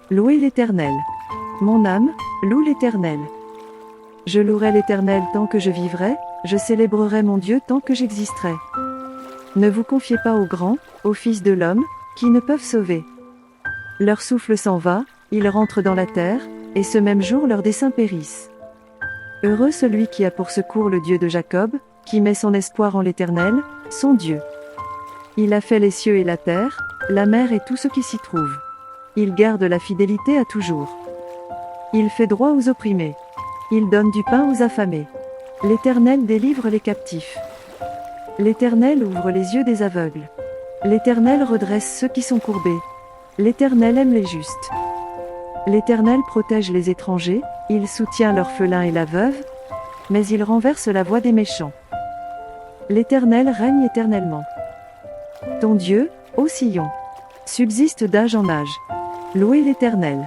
Louez l'Éternel. Mon âme, loue l'Éternel. Je louerai l'Éternel tant que je vivrai, je célébrerai mon Dieu tant que j'existerai. Ne vous confiez pas aux grands, aux fils de l'homme, qui ne peuvent sauver. Leur souffle s'en va, ils rentrent dans la terre, et ce même jour leurs desseins périssent. Heureux celui qui a pour secours le Dieu de Jacob, qui met son espoir en l'Éternel, son Dieu. Il a fait les cieux et la terre, la mer et tout ce qui s'y trouve. Il garde la fidélité à toujours. Il fait droit aux opprimés. Il donne du pain aux affamés. L'Éternel délivre les captifs. L'Éternel ouvre les yeux des aveugles. L'Éternel redresse ceux qui sont courbés. L'Éternel aime les justes. L'Éternel protège les étrangers, il soutient l'orphelin et la veuve, mais il renverse la voie des méchants. L'Éternel règne éternellement. Ton Dieu, ô Sion, subsiste d'âge en âge. Louez l'Éternel.